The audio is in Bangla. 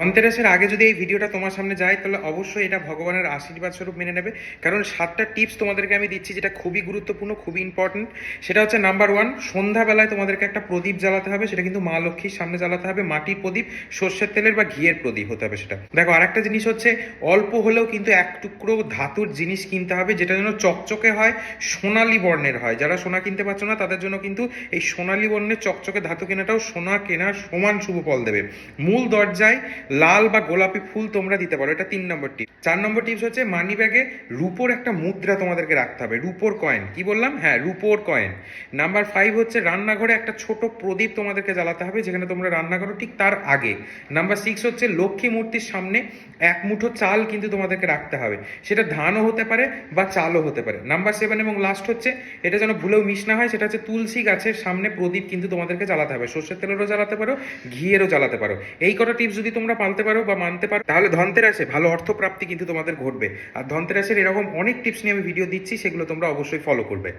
ধনতেরাসের আগে যদি এই ভিডিওটা তোমার সামনে যায় তাহলে অবশ্যই এটা ভগবানের আশীর্বাদ স্বরূপ মেনে নেবে। কারণ 7টা টিপস তোমাদেরকে আমি দিচ্ছি যেটা খুবই গুরুত্বপূর্ণ, খুবই ইম্পর্টেন্ট। সেটা হচ্ছে নাম্বার 1, সন্ধ্যাবেলায় তোমাদেরকে একটা প্রদীপ জ্বালাতে হবে। সেটা কিন্তু মা লক্ষ্মীর সামনে জ্বালাতে হবে। মাটির প্রদীপ, সর্ষের তেলের বা ঘিয়ের প্রদীপ হতে হবে সেটা। দেখো, আর একটা জিনিস হচ্ছে, অল্প হলেও কিন্তু এক টুকরো ধাতুর জিনিস কিনতে হবে যেটা যেন চকচকে হয়, সোনালী বর্ণের হয়। যারা সোনা কিনতে পারছো না তাদের জন্য কিন্তু এই সোনালী বর্ণের চকচকে ধাতু কেনাটাও সোনা কেনার সমান শুভ ফল দেবে। মূল দরজায় লাল বা গোলাপি ফুল তোমরা দিতে পারো, এটা 3 নম্বর টিপ। 4 নম্বর টিপস হচ্ছে মানি ব্যাগে রুপোর একটা মুদ্রা তোমাদেরকে রাখতে হবে। রুপোর কয়েন, কি বললাম? হ্যাঁ, রুপোর কয়েন। নাম্বার 5 হচ্ছে রান্নাঘরে একটা ছোট প্রদীপ তোমাদেরকে জ্বালাতে হবে যেখানে তোমরা রান্না করো ঠিক তার আগে। নাম্বার 6 হচ্ছে লক্ষ্মী মূর্তির সামনে এক মুঠো চাল কিন্তু তোমাদেরকে রাখতে হবে। সেটা ধানও হতে পারে বা চালও হতে পারে। নাম্বার 7 এবং লাস্ট হচ্ছে, এটা যেন ভুলেও মিস না হয়, সেটা হচ্ছে তুলসী গাছের সামনে প্রদীপ কিন্তু তোমাদেরকে জ্বালাতে হবে। সর্ষের তেলেরও জ্বালাতে পারো, ঘিয়েরও জ্বালাতে পারো। এই কটা টিপস যদি তোমরা পালতে পারো বা মানতে পারো তাহলে ধনতেরাসে ভালো অর্থ প্রাপ্তি কিন্তু তোমাদের ঘটবে। আর ধনতেরাসের এরকম অনেক টিপস নিয়ে আমি ভিডিও দিচ্ছি, সেগুলো তোমরা অবশ্যই ফলো করবে।